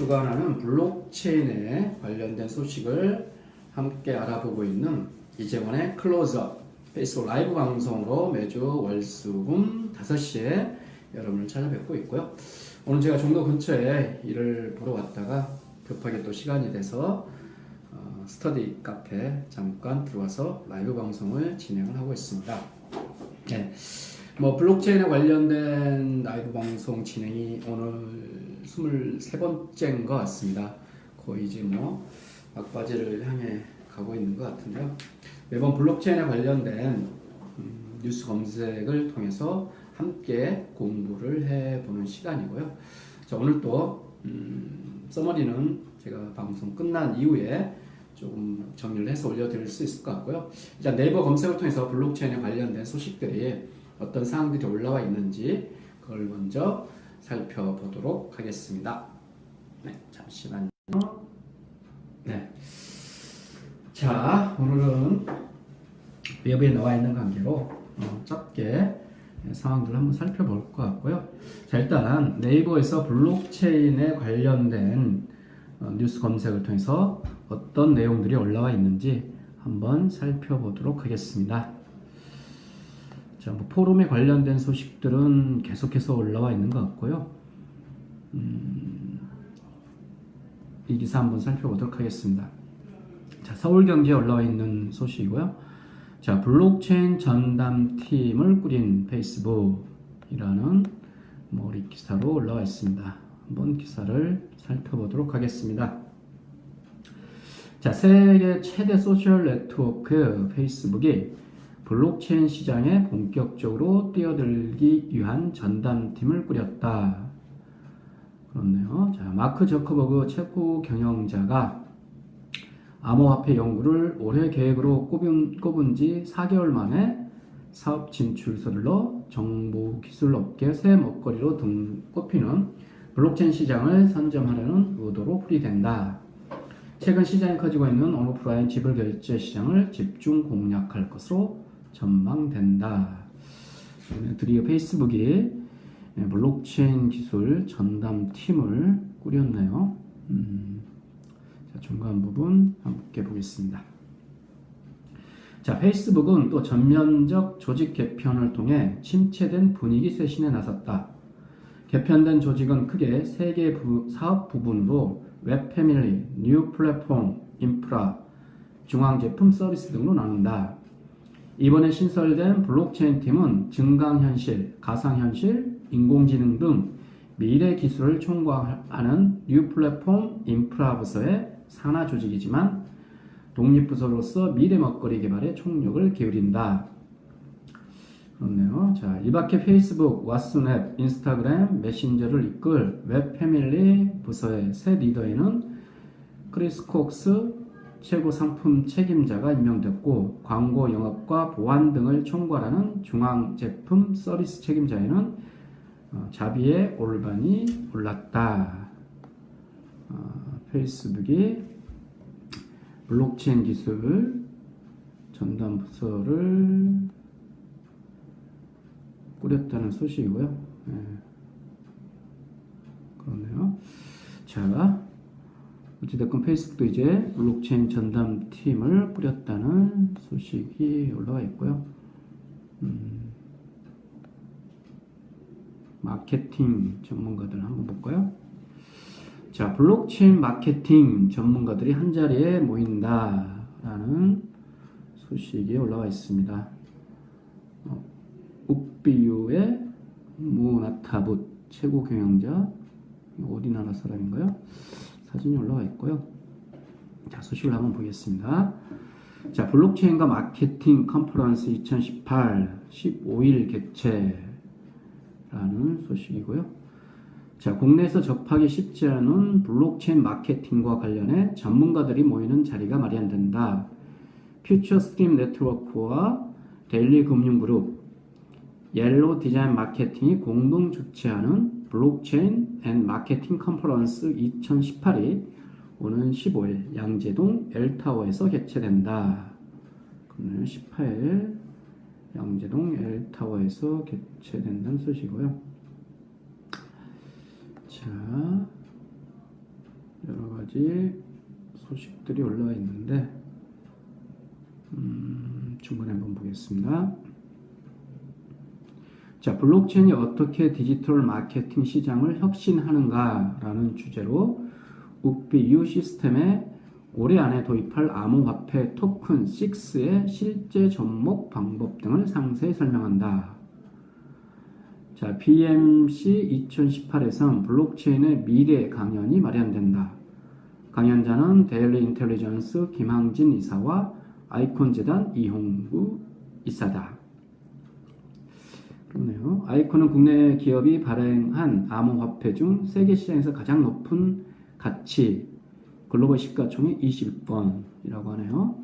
주관하는 블록체인에 관련된 소식을 함께 알아보고 있는 이재원의 클로즈업 페이스북 라이브 방송으로 매주 월수금 5시에 여러분을 찾아뵙고 있고요. 오늘 제가 종로 근처에 일을 보러 왔다가 급하게 또 시간이 돼서 스터디 카페 잠깐 들어와서 라이브 방송을 진행을 하고 있습니다. 네. 블록체인에 관련된 라이브 방송 진행이 오늘 23번째인 것 같습니다. 거의 이제 막바지를 향해 가고 있는 것 같은데요. 매번 블록체인에 관련된 뉴스 검색을 통해서 함께 공부를 해보는 시간이고요. 자, 오늘 또 서머리는 제가 방송 끝난 이후에 조금 정리를 해서 올려드릴 수 있을 것 같고요. 일단 네이버 검색을 통해서 블록체인에 관련된 소식들이 어떤 사항들이 올라와 있는지 그걸 먼저 살펴보도록 하겠습니다. 네, 잠시만요. 네. 자, 오늘은 웹에 나와 있는 관계로 짧게 상황들을 한번 살펴볼 것 같고요. 자, 일단 네이버에서 블록체인에 관련된 뉴스 검색을 통해서 어떤 내용들이 올라와 있는지 한번 살펴보도록 하겠습니다. 자, 포럼에 관련된 소식들은 계속해서 올라와 있는 것 같고요. 이 기사 한번 살펴보도록 하겠습니다. 자, 서울경제에 올라와 있는 소식이고요. 자, 블록체인 전담팀을 꾸린 페이스북이라는 머리 기사로 올라와 있습니다. 한번 기사를 살펴보도록 하겠습니다. 자, 세계 최대 소셜 네트워크 페이스북이 블록체인 시장에 본격적으로 뛰어들기 위한 전담팀을 꾸렸다. 그렇네요. 자, 마크 저커버그 최고 경영자가 암호화폐 연구를 올해 계획으로 꼽은 지 4개월 만에 사업 진출서를 넣어 정보기술업계 새 먹거리로 꼽히는 블록체인 시장을 선점하려는 의도로 풀이된다. 최근 시장이 커지고 있는 온오프라인 지불 결제 시장을 집중 공략할 것으로 전망된다. 드디어 페이스북이 블록체인 기술 전담팀을 꾸렸네요. 자, 중간 부분 함께 보겠습니다. 자, 페이스북은 또 전면적 조직 개편을 통해 침체된 분위기 쇄신에 나섰다. 개편된 조직은 크게 3개 사업 부분으로 웹 패밀리, 뉴 플랫폼, 인프라, 중앙 제품 서비스 등으로 나눈다. 이번에 신설된 블록체인 팀은 증강현실, 가상현실, 인공지능 등 미래 기술을 총괄하는 뉴 플랫폼 인프라 부서의 산하 조직이지만 독립부서로서 미래 먹거리 개발에 총력을 기울인다. 그렇네요. 자, 이 밖에 페이스북, 왓슨앱, 인스타그램, 메신저를 이끌 웹 패밀리 부서의 새 리더에는 크리스 콕스 최고 상품 책임자가 임명됐고, 광고 영업과 보안 등을 총괄하는 중앙 제품 서비스 책임자에는 자비의 올반이 올랐다. 페이스북이 블록체인 기술 전담 부서를 꾸렸다는 소식이고요. 네. 그러네요. 자, 어찌됐건 페이스북도 이제 블록체인 전담팀을 꾸렸다는 소식이 올라와 있고요. 마케팅 전문가들 한번 볼까요? 자, 블록체인 마케팅 전문가들이 한자리에 모인다라는 소식이 올라와 있습니다. 욱비유의 무나타붓 최고 경영자, 어디 나라 사람인가요? 사진이 올라와 있고요. 자, 소식을 한번 보겠습니다. 자, 블록체인과 마케팅 컨퍼런스 2018 15일 개최라는 소식이고요. 자, 국내에서 접하기 쉽지 않은 블록체인 마케팅과 관련해 전문가들이 모이는 자리가 마련된다. 퓨처스트림 네트워크와 데일리 금융그룹, 옐로우 디자인 마케팅이 공동 주최하는 블록체인 앤 마케팅 컨퍼런스 2018이 오는 15일 양재동 L타워에서 개최된다. 그러면 18일 양재동 L타워에서 개최된다는 소식이고요. 자, 여러 가지 소식들이 올라와 있는데 중간에 한번 보겠습니다. 자, 블록체인이 어떻게 디지털 마케팅 시장을 혁신하는가라는 주제로 욱비U 시스템에 올해 안에 도입할 암호화폐 토큰 6의 실제 접목 방법 등을 상세히 설명한다. 자, BMC 2018에선 블록체인의 미래 강연이 마련된다. 강연자는 데일리 인텔리전스 김항진 이사와 아이콘재단 이홍구 이사다. 그러네요. 아이콘은 국내 기업이 발행한 암호화폐 중 세계 시장에서 가장 높은 가치, 글로벌 시가총액 20위권이라고 하네요.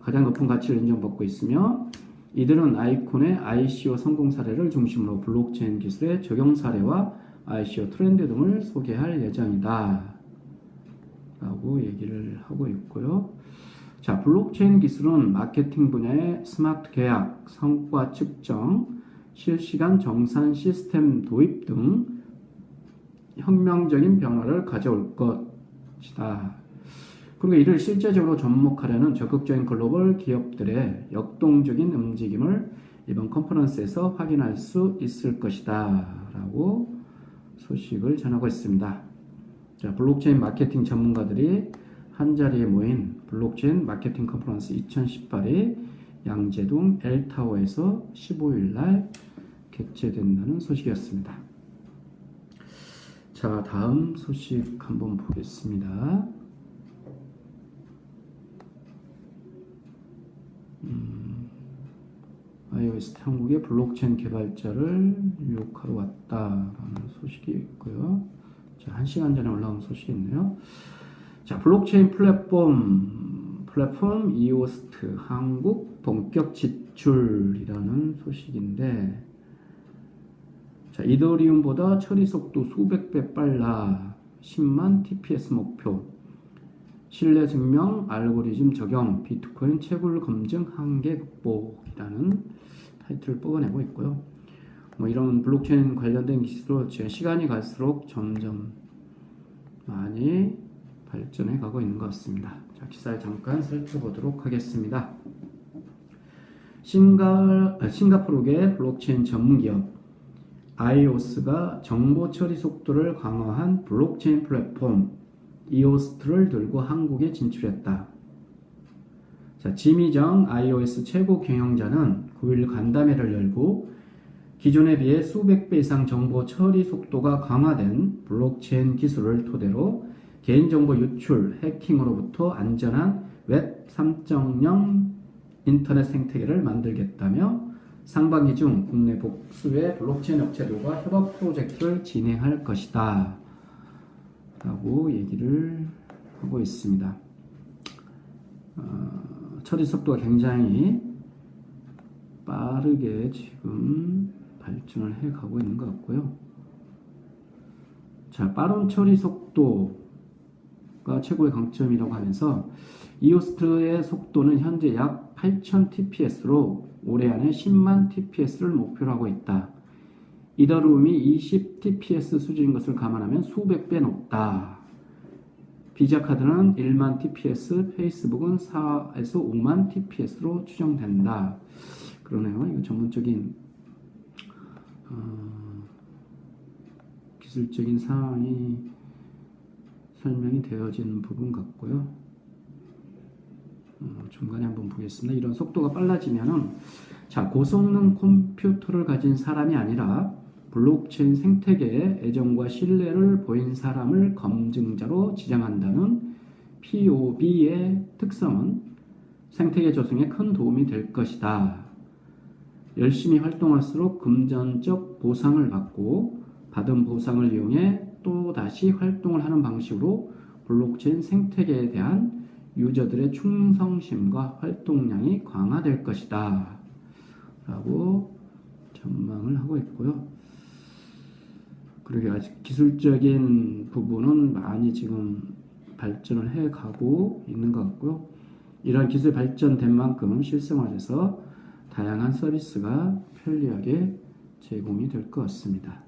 가장 높은 가치를 인정받고 있으며 이들은 아이콘의 ICO 성공 사례를 중심으로 블록체인 기술의 적용 사례와 ICO 트렌드 등을 소개할 예정이다 라고 얘기를 하고 있고요. 자, 블록체인 기술은 마케팅 분야의 스마트 계약, 성과 측정, 실시간 정산 시스템 도입 등 혁명적인 변화를 가져올 것이다. 그리고 이를 실제적으로 접목하려는 적극적인 글로벌 기업들의 역동적인 움직임을 이번 컨퍼런스에서 확인할 수 있을 것이다 라고 소식을 전하고 있습니다. 자, 블록체인 마케팅 전문가들이 한자리에 모인 블록체인 마케팅 컨퍼런스 2018이 양재동 L타워에서 15일 날 개최된다는 소식이었습니다. 자, 다음 소식 한번 보겠습니다. iOS 한국의 블록체인 개발자를 유혹하러 왔다라는 소식이 있고요. 자, 1시간 전에 올라온 소식이 있네요. 자, 블록체인 플랫폼 이오스트 한국 본격 진출이라는 소식인데, 자, 이더리움보다 처리 속도 수백 배 빨라 10만 TPS 목표, 신뢰 증명 알고리즘 적용 비트코인 채굴 검증 한계 극복이라는 타이틀을 뽑아내고 있고요. 뭐 이런 블록체인 관련된 기술로 시간이 갈수록 점점 많이 발전해 가고 있는 것 같습니다. 자, 기사를 잠깐 살펴보도록 하겠습니다. 싱가포르계 블록체인 전문기업 아이오스가 정보 처리 속도를 강화한 블록체인 플랫폼 이오스트를 들고 한국에 진출했다. 자, 지미정 iOS 최고 경영자는 9일 간담회를 열고 기존에 비해 수백 배 이상 정보 처리 속도가 강화된 블록체인 기술을 토대로 개인정보 유출, 해킹으로부터 안전한 웹 3.0 인터넷 생태계를 만들겠다며 상반기 중 국내 복수의 블록체인 업체들과 협업 프로젝트를 진행할 것이다 라고 얘기를 하고 있습니다. 처리 속도가 굉장히 빠르게 지금 발전을 해 가고 있는 것 같고요. 자, 빠른 처리 속도가 최고의 강점이라고 하면서 이오스트의 속도는 현재 약 8,000 TPS로 올해 안에 10만 TPS를 목표로 하고 있다. 이더리움이 20 TPS 수준인 것을 감안하면 수백 배 높다. 비자 카드는 1만 TPS, 페이스북은 4에서 5만 TPS로 추정된다. 그러네요. 이거 전문적인 기술적인 사항이 설명이 되어진 부분 같고요. 중간에 한번 보겠습니다. 이런 속도가 빨라지면은, 자, 고성능 컴퓨터를 가진 사람이 아니라 블록체인 생태계에 애정과 신뢰를 보인 사람을 검증자로 지정한다는 POB의 특성은 생태계 조성에 큰 도움이 될 것이다. 열심히 활동할수록 금전적 보상을 받고 받은 보상을 이용해 또 다시 활동을 하는 방식으로 블록체인 생태계에 대한 유저들의 충성심과 활동량이 강화될 것이다 라고 전망을 하고 있고요. 그러게 아직 기술적인 부분은 많이 지금 발전을 해 가고 있는 것 같고요. 이러한 기술 발전된 만큼 실생활에서 다양한 서비스가 편리하게 제공이 될 것 같습니다.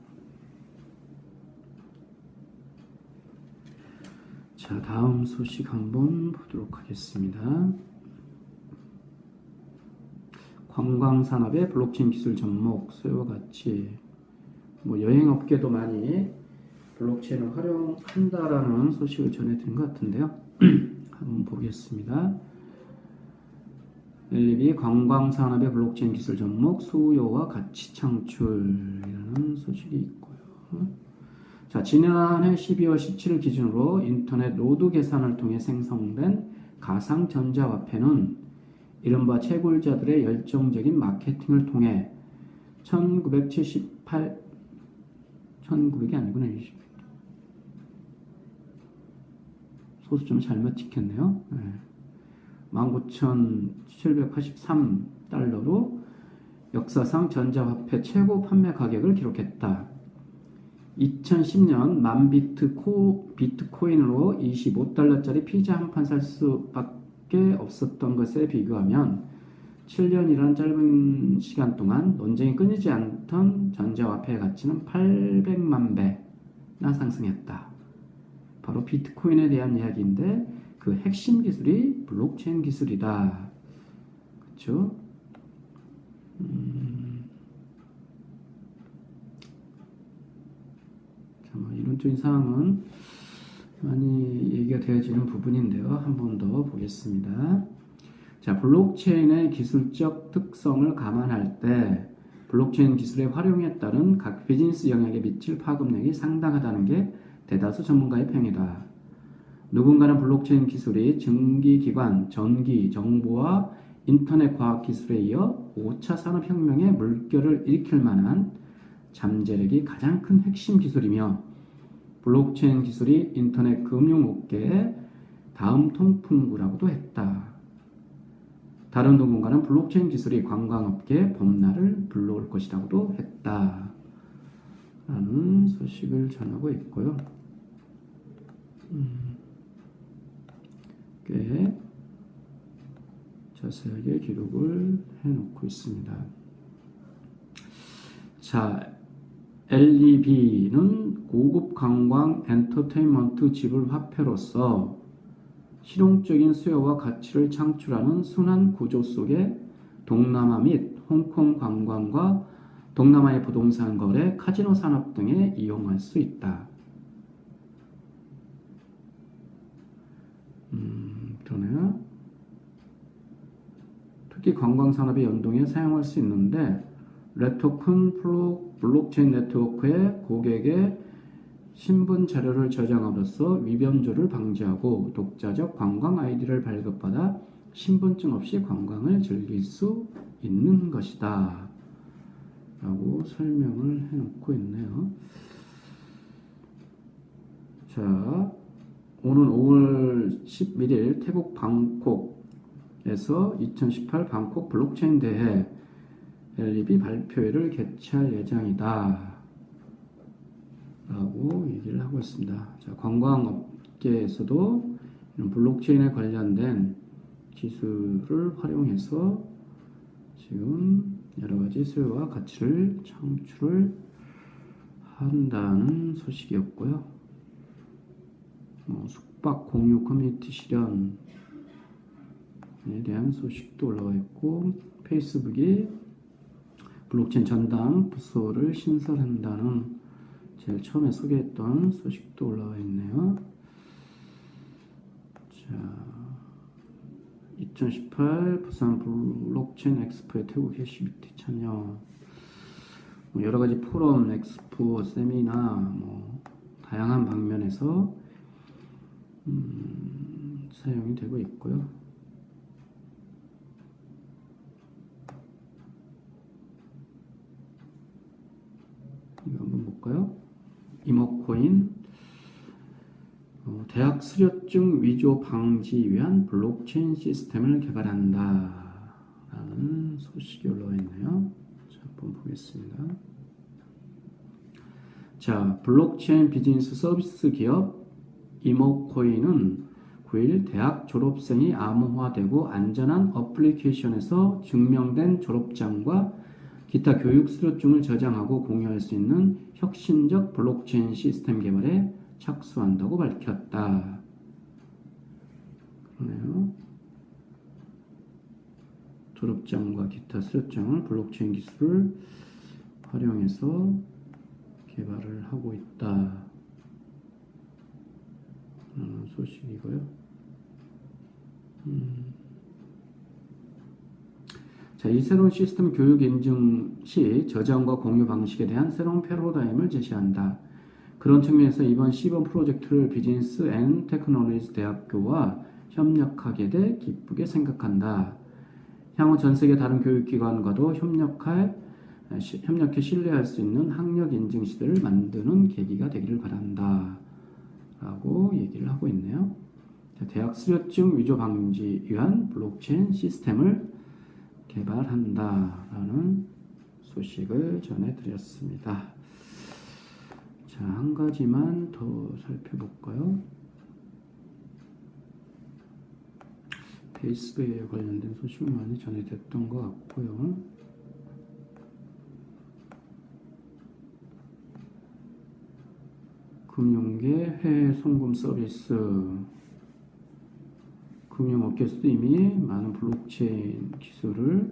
자, 다음 소식 한번 보도록 하겠습니다. 관광산업의 블록체인 기술 접목, 수요와 같이 여행업계도 많이 블록체인을 활용한다라는 소식을 전해드린 것 같은데요. 한번 보겠습니다. 엘리비 관광산업의 블록체인 기술 접목, 수요와 가치 창출이라는 소식이 있고요. 자, 지난해 12월 17일 기준으로 인터넷 노드 계산을 통해 생성된 가상 전자화폐는 이른바 채굴자들의 열정적인 마케팅을 통해 1978, 1900이 아니구나. 소수점 잘못 찍혔네요. 19,783달러로 역사상 전자화폐 최고 판매 가격을 기록했다. 2010년 만 비트코인으로 25달러짜리 피자 한 판 살 수밖에 없었던 것에 비교하면 7년이란 짧은 시간 동안 논쟁이 끊이지 않던 전자화폐의 가치는 800만 배나 상승했다. 바로 비트코인에 대한 이야기인데 그 핵심 기술이 블록체인 기술이다. 그렇죠? 이론적인 사항은 많이 얘기가 되어지는 부분인데요. 한 번 더 보겠습니다. 자, 블록체인의 기술적 특성을 감안할 때 블록체인 기술의 활용에 따른 각 비즈니스 영역에 미칠 파급력이 상당하다는 게 대다수 전문가의 평이다. 누군가는 블록체인 기술이 증기기관, 전기, 정보와 인터넷 과학 기술에 이어 5차 산업혁명의 물결을 일으킬 만한 잠재력이 가장 큰 핵심 기술이며 블록체인 기술이 인터넷 금융업계의 다음 통풍구라고도 했다. 다른 누군가는 블록체인 기술이 관광업계의 봄날을 불러올 것이라고도 했다. 라는 소식을 전하고 있고요. 꽤 자세하게 기록을 해놓고 있습니다. 자, LEB는 고급 관광 엔터테인먼트 지불 화폐로서 실용적인 수요와 가치를 창출하는 순환 구조 속에 동남아 및 홍콩 관광과 동남아의 부동산 거래, 카지노 산업 등에 이용할 수 있다. 그러네요. 특히 관광 산업의 연동에 사용할 수 있는데 레토큰 블록체인 네트워크에 고객의 신분 자료를 저장함으로써 위변조를 방지하고 독자적 관광 아이디를 발급받아 신분증 없이 관광을 즐길 수 있는 것이다. 라고 설명을 해놓고 있네요. 자, 오는 5월 11일 태국 방콕에서 2018 방콕 블록체인 대회 LEB 발표회를 개최할 예정이다. 라고 얘기를 하고 있습니다. 자, 관광업계에서도 이런 블록체인에 관련된 기술을 활용해서 지금 여러가지 수요와 가치를 창출을 한다는 소식이었고요. 숙박 공유 커뮤니티 실현에 대한 소식도 올라와 있고 페이스북이 블록체인 전담 부서를 신설한다는 제일 처음에 소개했던 소식도 올라와 있네요. 자, 2018 부산 블록체인 엑스포에 태국 캐시비티 참여, 여러 가지 포럼, 엑스포, 세미나, 다양한 방면에서 사용이 되고 있고요. 이거 한번 볼까요? 이모코인, 대학 수료증 위조 방지 위한 블록체인 시스템을 개발한다 라는 소식이 올라와 있네요. 자, 한번 보겠습니다. 자, 블록체인 비즈니스 서비스 기업 이모코인은 9일 대학 졸업생이 암호화되고 안전한 어플리케이션에서 증명된 졸업장과 기타 교육 수료증을 저장하고 공유할 수 있는 혁신적 블록체인 시스템 개발에 착수한다고 밝혔다. 그러네요. 졸업장과 기타 수료장을 블록체인 기술을 활용해서 개발을 하고 있다 라는 소식이고요. 자, 이 새로운 시스템 교육 인증 시 저장과 공유 방식에 대한 새로운 패러다임을 제시한다. 그런 측면에서 이번 C번 프로젝트를 비즈니스 앤 테크놀로지 대학교와 협력하게 돼 기쁘게 생각한다. 향후 전 세계 다른 교육기관과도 협력해 신뢰할 수 있는 학력 인증 시대를 만드는 계기가 되기를 바란다. 라고 얘기를 하고 있네요. 자, 대학 수료증 위조 방지 위한 블록체인 시스템을 개발한다. 라는 소식을 전해드렸습니다. 자, 한 가지만 더 살펴볼까요? 페이스북에 관련된 소식을 많이 전해졌던 것 같고요. 금융계 해외 송금 서비스, 금융업계에서도 이미 많은 블록체인 기술을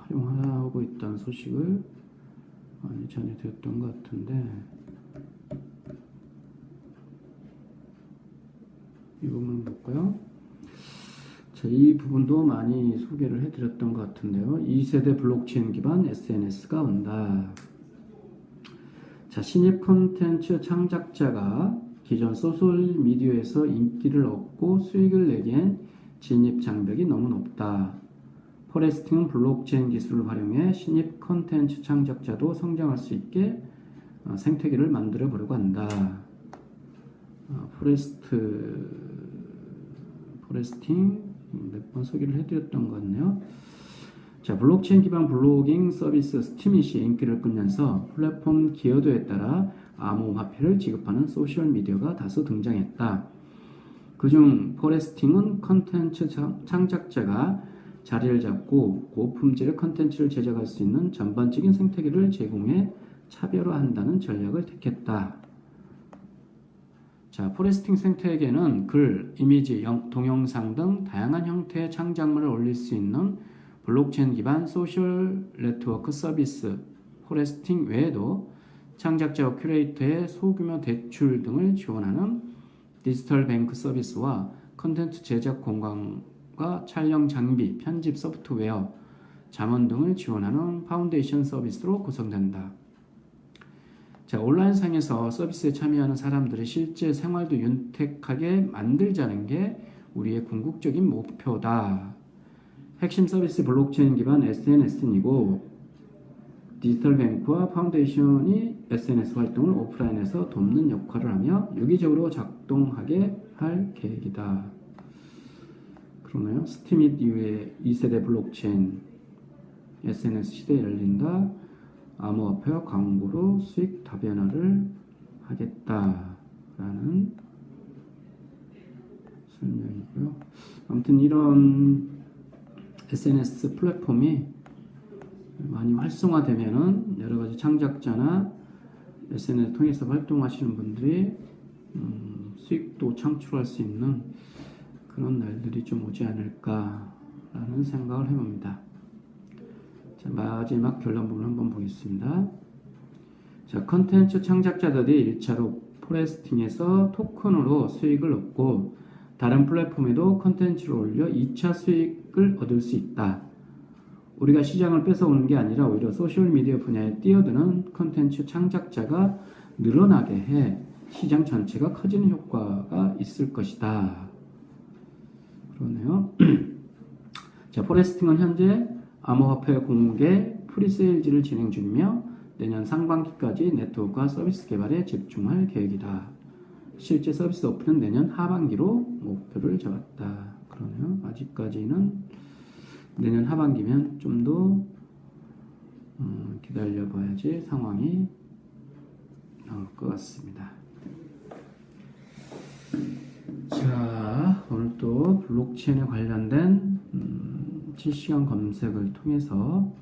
활용하고 있다는 소식을 많이 전해드렸던 것 같은데, 이 부분 볼까요? 자, 이 부분도 많이 소개를 해드렸던 것 같은데요. 2세대 블록체인 기반 SNS가 온다. 자, 신입 콘텐츠 창작자가 기존 소셜미디어에서 인기를 얻고 수익을 내기엔 진입 장벽이 너무 높다. 포레스팅은 블록체인 기술을 활용해 신입 콘텐츠 창작자도 성장할 수 있게 생태계를 만들어 보려고 한다. 포레스팅 몇 번 소개를 해드렸던 것 같네요. 자, 블록체인 기반 블로깅 서비스 스티밋이 인기를 끌면서 플랫폼 기여도에 따라 암호화폐를 지급하는 소셜미디어가 다수 등장했다. 그중 포레스팅은 컨텐츠 창작자가 자리를 잡고 고품질의 컨텐츠를 제작할 수 있는 전반적인 생태계를 제공해 차별화한다는 전략을 택했다. 자, 포레스팅 생태계는 글, 이미지, 동영상 등 다양한 형태의 창작물을 올릴 수 있는 블록체인 기반 소셜 네트워크 서비스 포레스팅 외에도 창작자와 큐레이터의 소규모 대출 등을 지원하는 디지털 뱅크 서비스와 컨텐츠 제작 공간과 촬영 장비, 편집 소프트웨어, 자문 등을 지원하는 파운데이션 서비스로 구성된다. 자, 온라인상에서 서비스에 참여하는 사람들의 실제 생활도 윤택하게 만들자는 게 우리의 궁극적인 목표다. 핵심 서비스 블록체인 기반 SNS이고 디지털 뱅크와 파운데이션이 SNS 활동을 오프라인에서 돕는 역할을 하며 유기적으로 작동하게 할 계획이다. 그러네요. 스티밋 이후에 2세대 블록체인 SNS 시대에 열린다. 암호화폐와 광고로 수익 다변화를 하겠다라는 설명이고요. 아무튼 이런 SNS 플랫폼이 많이 활성화되면은 여러 가지 창작자나 SNS 통해서 활동하시는 분들이 수익도 창출할 수 있는 그런 날들이 좀 오지 않을까라는 생각을 해봅니다. 자, 마지막 결론 부분 한번 보겠습니다. 자, 컨텐츠 창작자들이 1차로 포레스팅에서 토큰으로 수익을 얻고 다른 플랫폼에도 컨텐츠를 올려 2차 수익을 얻을 수 있다. 우리가 시장을 뺏어오는 게 아니라 오히려 소셜미디어 분야에 뛰어드는 컨텐츠 창작자가 늘어나게 해 시장 전체가 커지는 효과가 있을 것이다. 그러네요. 자, 포레스팅은 현재 암호화폐 공개 프리세일즈를 진행 중이며 내년 상반기까지 네트워크와 서비스 개발에 집중할 계획이다. 실제 서비스 오픈은 내년 하반기로 목표를 잡았다. 그러네요. 아직까지는 내년 하반기면 좀 더 기다려봐야지 상황이 나올 것 같습니다. 자, 오늘 또 블록체인에 관련된 실시간 검색을 통해서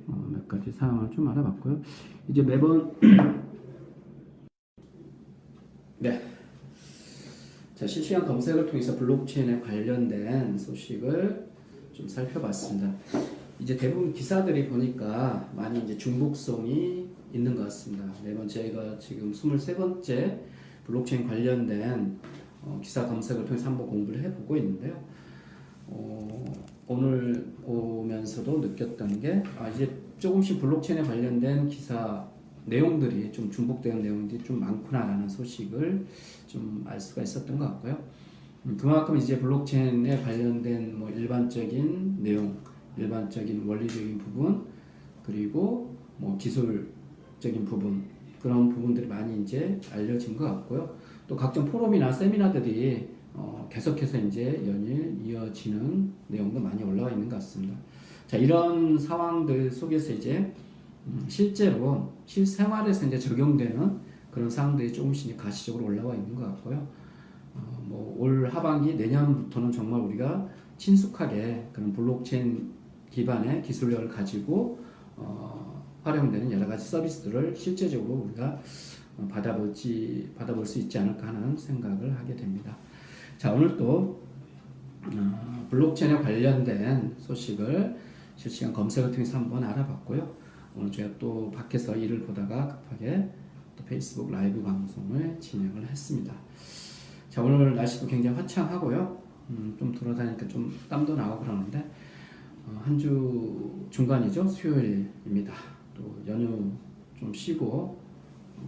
몇 가지 사항을 좀 알아봤고요. 이제 매번 네. 자, 자, 실시간 검색을 통해서 블록체인에 관련된 소식을 좀 살펴봤습니다. 이제 대부분 기사들이 보니까 많이 이제 중복성이 있는 것 같습니다. 매번 제가 지금 23번째 블록체인 관련된 기사 검색을 통해서 한번 공부를 해보고 있는데요. 오늘 오면서도 느꼈던 게 이제 조금씩 블록체인에 관련된 기사 내용들이 좀 중복되는 내용들이 좀 많구나라는 소식을 좀 알 수가 있었던 것 같고요. 그만큼 이제 블록체인에 관련된 뭐 일반적인 내용, 일반적인 원리적인 부분, 그리고 뭐 기술적인 부분, 그런 부분들이 많이 이제 알려진 것 같고요. 또 각종 포럼이나 세미나들이 계속해서 이제 연일 이어지는 내용도 많이 올라와 있는 것 같습니다. 자, 이런 상황들 속에서 이제 실제로 실생활에서 이제 적용되는 그런 사항들이 조금씩 가시적으로 올라와 있는 것 같고요. 뭐 올 하반기 내년부터는 정말 우리가 친숙하게 그런 블록체인 기반의 기술력을 가지고 활용되는 여러 가지 서비스들을 실제적으로 우리가 받아볼 수 있지 않을까 하는 생각을 하게 됩니다. 자, 오늘 또 블록체인에 관련된 소식을 실시간 검색을 통해서 한번 알아봤고요. 오늘 제가 또 밖에서 일을 보다가 급하게 또 페이스북 라이브 방송을 진행을 했습니다. 자, 오늘 날씨도 굉장히 화창하고요. 좀 돌아다니니까 좀 땀도 나고 그러는데 한 주 중간이죠. 수요일입니다. 또 연휴 좀 쉬고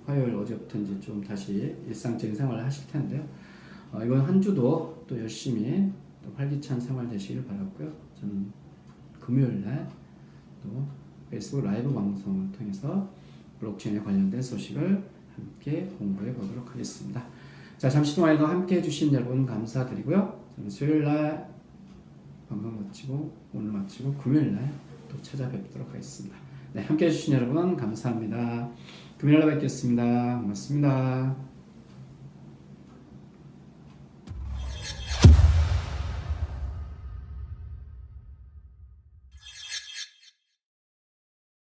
화요일 어제부터 이제 좀 다시 일상적인 생활을 하실 텐데요. 이번 한 주도 또 열심히 또 활기찬 생활 되시길 바랐고요. 저는 금요일 날 또 페이스북 라이브 방송을 통해서 블록체인에 관련된 소식을 함께 공부해 보도록 하겠습니다. 자, 잠시 동안에도 함께 해주신 여러분 감사드리고요. 저는 수요일 날 방송 마치고 오늘 마치고 금요일 날 또 찾아뵙도록 하겠습니다. 네, 함께 해주신 여러분 감사합니다. 금요일 날 뵙겠습니다. 고맙습니다.